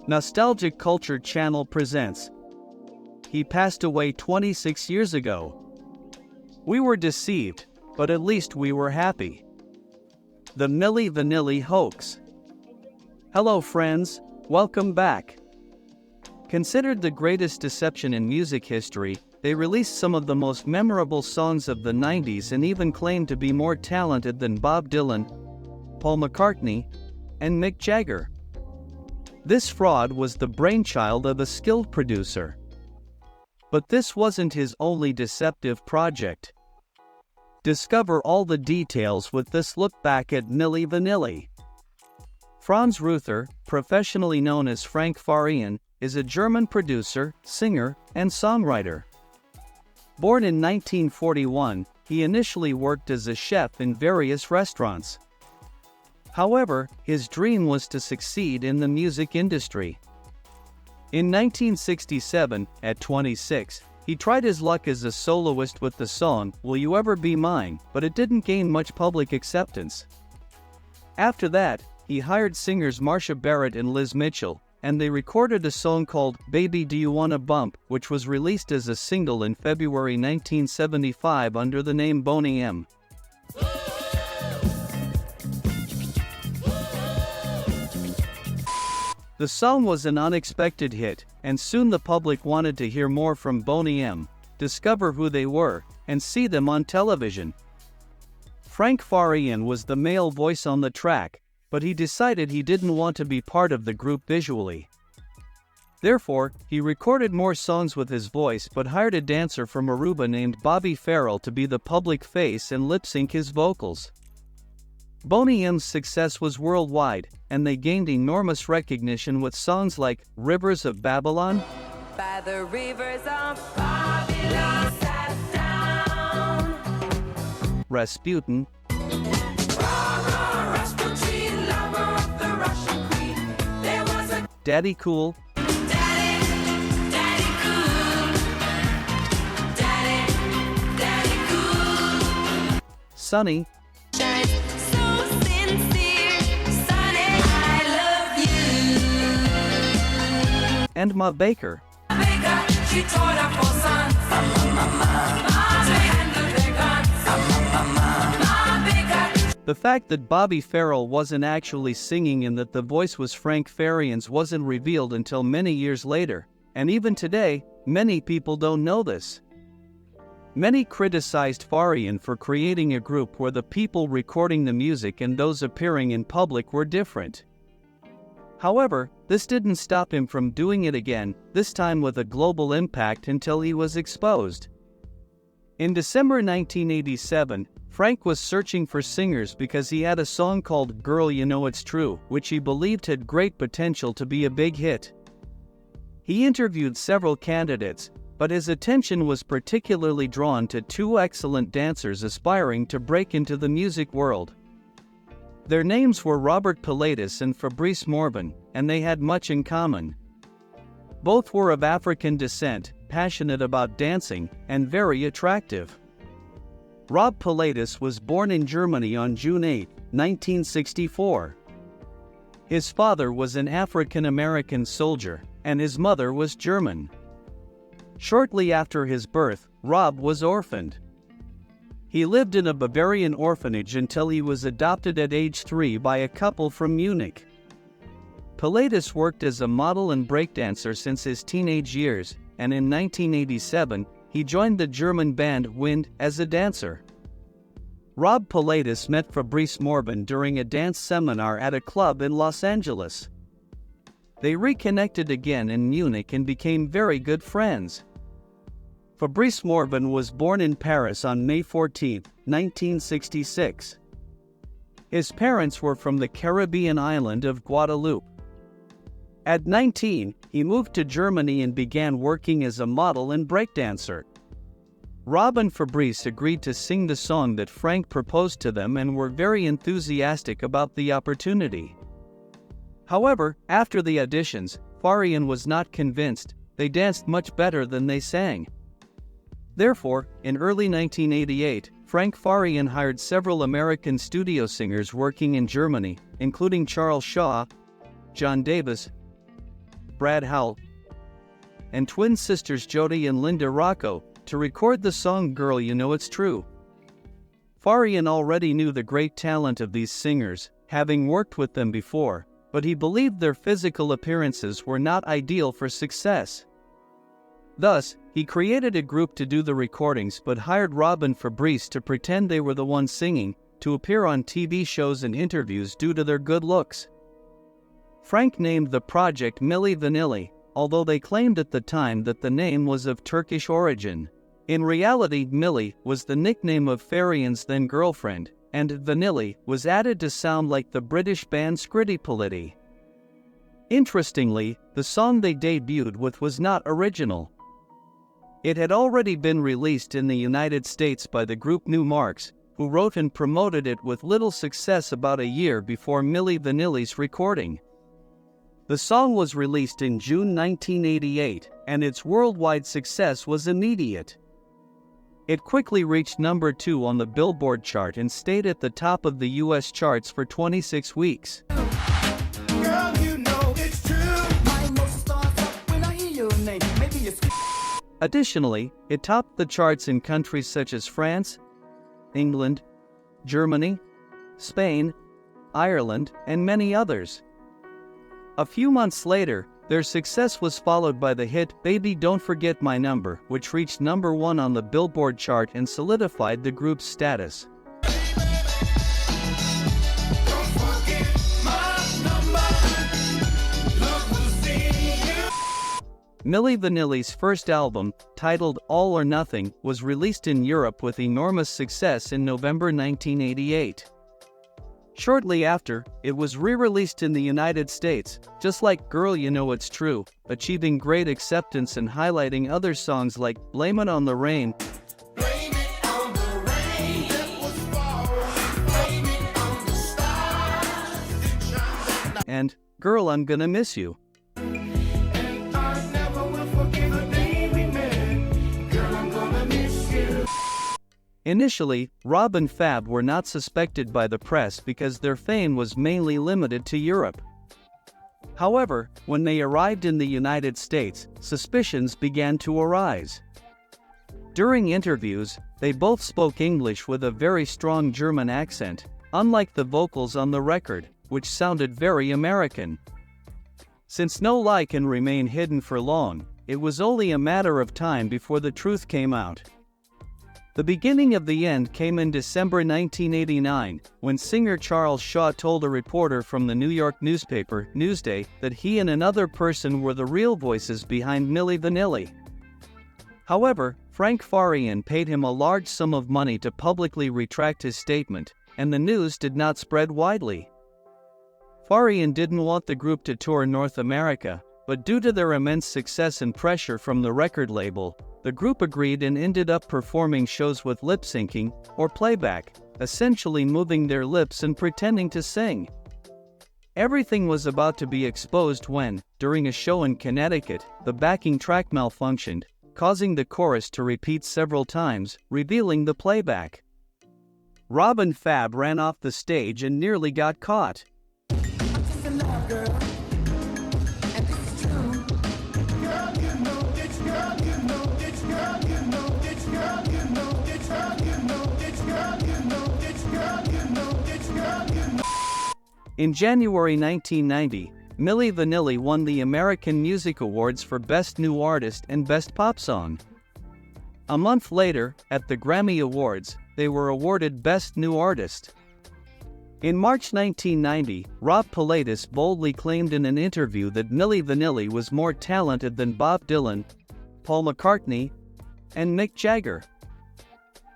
Nostalgic Culture Channel presents. He passed away 26 years ago. We were deceived, but at least we were happy. The Milli Vanilli Hoax. Hello friends, welcome back. Considered the greatest deception in music history, they released some of the most memorable songs of the 90s and even claimed to be more talented than Bob Dylan, Paul McCartney, and Mick Jagger. This fraud was the brainchild of a skilled producer. But this wasn't his only deceptive project. Discover all the details with this look back at Milli Vanilli. Franz Ruther, professionally known as Frank Farian, is a German producer, singer, and songwriter. Born in 1941, he initially worked as a chef in various restaurants. However, his dream was to succeed in the music industry. In 1967, at 26, he tried his luck as a soloist with the song "Will You Ever Be Mine," but it didn't gain much public acceptance. After that, he hired singers Marsha Barrett and Liz Mitchell, and they recorded a song called "Baby Do You Wanna Bump," which was released as a single in February 1975 under the name Boney M. The song was an unexpected hit, and soon the public wanted to hear more from Boney M, discover who they were, and see them on television. Frank Farian was the male voice on the track, but he decided he didn't want to be part of the group visually. Therefore, he recorded more songs with his voice but hired a dancer from Aruba named Bobby Farrell to be the public face and lip-sync his vocals. Boney M's success was worldwide, and they gained enormous recognition with songs like Rivers of Babylon, By the rivers of Babylon sat down. Rasputin, Rasputin, lover of the Russian queen. There was a Daddy Cool, daddy cool. Daddy cool. Sunny, Shine so sincere, Sonny, I love you. and Ma Baker. Baker, she taught her for son. The fact that Bobby Farrell wasn't actually singing and that the voice was Frank Farian's wasn't revealed until many years later, and even today, many people don't know this. Many criticized Farian for creating a group where the people recording the music and those appearing in public were different. However, this didn't stop him from doing it again, this time with a global impact until he was exposed. In December 1987, Frank was searching for singers because he had a song called "Girl You Know It's True," which he believed had great potential to be a big hit. He interviewed several candidates, but his attention was particularly drawn to two excellent dancers aspiring to break into the music world. Their names were Robert Pilatus and Fabrice Morvan, and they had much in common. Both were of African descent, passionate about dancing, and very attractive. Rob Pilatus was born in Germany on June 8, 1964. His father was an African-American soldier, and his mother was German. Shortly after his birth, Rob was orphaned. He lived in a Bavarian orphanage until he was adopted at age 3 by a couple from Munich. Pilatus worked as a model and breakdancer since his teenage years, and in 1987, he joined the German band Wind as a dancer. Rob Pilatus met Fabrice Morvan during a dance seminar at a club in Los Angeles. They reconnected again in Munich and became very good friends. Fabrice Morvan was born in Paris on May 14, 1966. His parents were from the Caribbean island of Guadeloupe. At 19, he moved to Germany and began working as a model and breakdancer. Rob and Fabrice agreed to sing the song that Frank proposed to them and were very enthusiastic about the opportunity. However, after the auditions, Farian was not convinced. They danced much better than they sang. Therefore, in early 1988, Frank Farian hired several American studio singers working in Germany, including Charles Shaw, John Davis, Brad Howell, and twin sisters Jody and Linda Rocco, to record the song Girl You Know It's True. Farian already knew the great talent of these singers, having worked with them before, but he believed their physical appearances were not ideal for success. Thus, he created a group to do the recordings but hired Rob and Fabrice to pretend they were the ones singing, to appear on TV shows and interviews due to their good looks. Frank named the project Milli Vanilli, although they claimed at the time that the name was of Turkish origin. In reality, Milli was the nickname of Farian's then girlfriend, and Vanilli was added to sound like the British band Scritti Politti. Interestingly, the song they debuted with was not original. It had already been released in the United States by the group New Marks, who wrote and promoted it with little success about a year before Milli Vanilli's recording. The song was released in June 1988, and its worldwide success was immediate. It quickly reached number 2 on the Billboard chart and stayed at the top of the US charts for 26 weeks. Girl, you know it's true. My emotions start up when I hear your name. Maybe it's Additionally, it topped the charts in countries such as France, England, Germany, Spain, Ireland, and many others. A few months later, their success was followed by the hit Baby Don't Forget My Number, which reached number 1 on the Billboard chart and solidified the group's status. Milli Vanilli's first album, titled All or Nothing, was released in Europe with enormous success in November 1988. Shortly after, it was re-released in the United States, just like Girl You Know It's True, achieving great acceptance and highlighting other songs like Blame It on the Rain, and Girl I'm Gonna Miss You. Initially, Rob and Fab were not suspected by the press because their fame was mainly limited to Europe. However, when they arrived in the United States, suspicions began to arise. During interviews, they both spoke English with a very strong German accent, unlike the vocals on the record, which sounded very American. Since no lie can remain hidden for long, it was only a matter of time before the truth came out. The beginning of the end came in December 1989, when singer Charles Shaw told a reporter from the New York newspaper, Newsday, that he and another person were the real voices behind Milli Vanilli. However, Frank Farian paid him a large sum of money to publicly retract his statement, and the news did not spread widely. Farian didn't want the group to tour North America, but due to their immense success and pressure from the record label, the group agreed and ended up performing shows with lip-syncing, or playback, essentially moving their lips and pretending to sing. Everything was about to be exposed when, during a show in Connecticut, the backing track malfunctioned, causing the chorus to repeat several times, revealing the playback. Rob and Fab ran off the stage and nearly got caught. In January 1990, Milli Vanilli won the American Music Awards for Best New Artist and Best Pop Song. A month later, at the Grammy Awards, they were awarded Best New Artist. In March 1990, Rob Pilatus boldly claimed in an interview that Milli Vanilli was more talented than Bob Dylan, Paul McCartney, and Mick Jagger.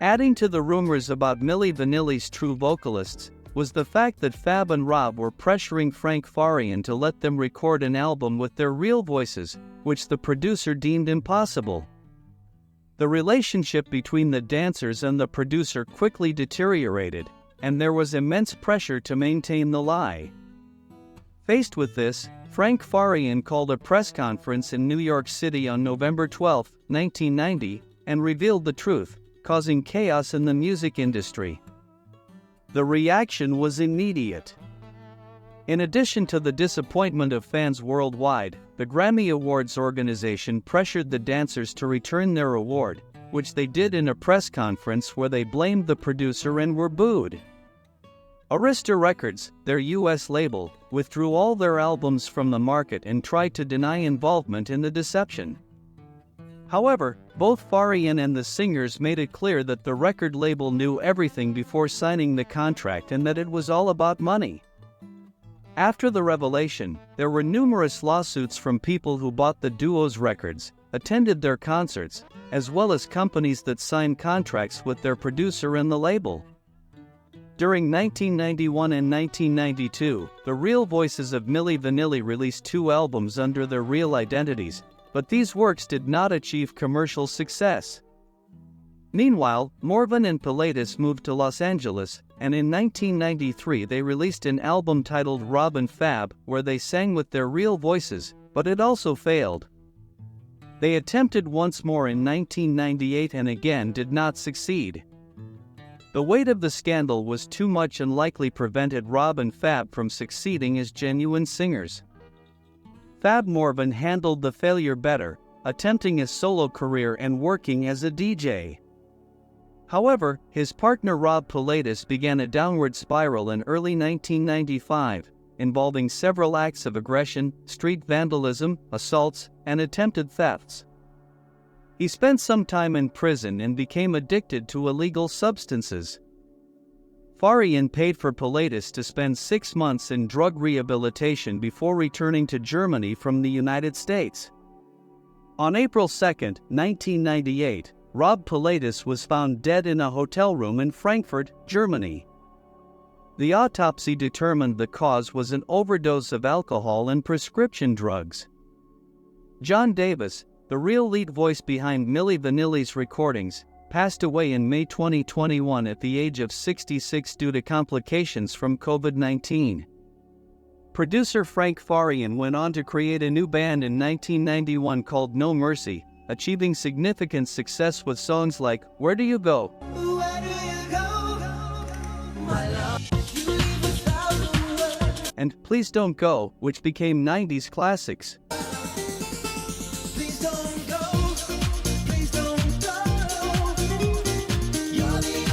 Adding to the rumors about Milli Vanilli's true vocalists, was the fact that Fab and Rob were pressuring Frank Farian to let them record an album with their real voices, which the producer deemed impossible. The relationship between the dancers and the producer quickly deteriorated, and there was immense pressure to maintain the lie. Faced with this, Frank Farian called a press conference in New York City on November 12, 1990, and revealed the truth, causing chaos in the music industry. The reaction was immediate. In addition to the disappointment of fans worldwide, the Grammy Awards organization pressured the dancers to return their award, which they did in a press conference where they blamed the producer and were booed. Arista Records, their US label, withdrew all their albums from the market and tried to deny involvement in the deception. However, both Farian and the singers made it clear that the record label knew everything before signing the contract and that it was all about money. After the revelation, there were numerous lawsuits from people who bought the duo's records, attended their concerts, as well as companies that signed contracts with their producer and the label. During 1991 and 1992, the real voices of Milli Vanilli released 2 albums under their real identities, but these works did not achieve commercial success. Meanwhile, Morvan and Pilatus moved to Los Angeles, and in 1993 they released an album titled Rob and Fab, where they sang with their real voices, but it also failed. They attempted once more in 1998 and again did not succeed. The weight of the scandal was too much and likely prevented Rob and Fab from succeeding as genuine singers. Fab Morvan handled the failure better, attempting a solo career and working as a DJ. However, his partner Rob Pilatus began a downward spiral in early 1995, involving several acts of aggression, street vandalism, assaults, and attempted thefts. He spent some time in prison and became addicted to illegal substances. Farian paid for Pilatus to spend 6 months in drug rehabilitation before returning to Germany from the United States. On April 2, 1998, Rob Pilatus was found dead in a hotel room in Frankfurt, Germany. The autopsy determined the cause was an overdose of alcohol and prescription drugs. John Davis, the real lead voice behind Milli Vanilli's recordings, passed away in May 2021 at the age of 66 due to complications from COVID-19. Producer Frank Farian went on to create a new band in 1991 called No Mercy, achieving significant success with songs like Where Do You Go? Where do you go, my love? You leave without a word. And Please Don't Go, which became 90s classics. Please don't go. Please don't go. You're the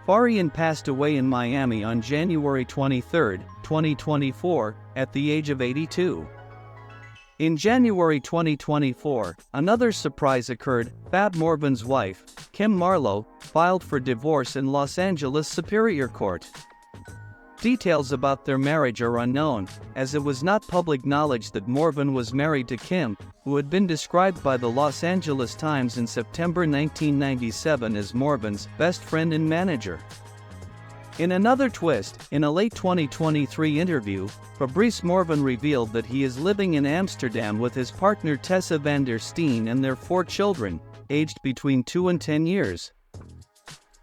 Farian passed away in Miami on January 23, 2024, at the age of 82. In January 2024, another surprise occurred. Fab Morvan's wife, Kim Marlowe, filed for divorce in Los Angeles Superior Court. Details about their marriage are unknown, as it was not public knowledge that Morvan was married to Kim, who had been described by the Los Angeles Times in September 1997 as Morvan's best friend and manager. In another twist, in a late 2023 interview, Fabrice Morvan revealed that he is living in Amsterdam with his partner Tessa van der Steen and their 4 children, aged between 2 and 10 years.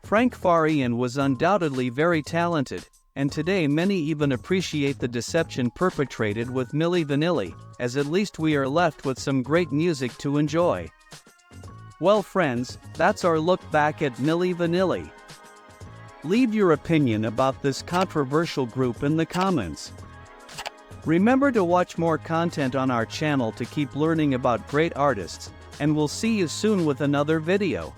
Frank Farian was undoubtedly very talented, and today many even appreciate the deception perpetrated with Milli Vanilli, as at least we are left with some great music to enjoy. Well friends, that's our look back at Milli Vanilli. Leave your opinion about this controversial group in the comments. Remember to watch more content on our channel to keep learning about great artists, and we'll see you soon with another video.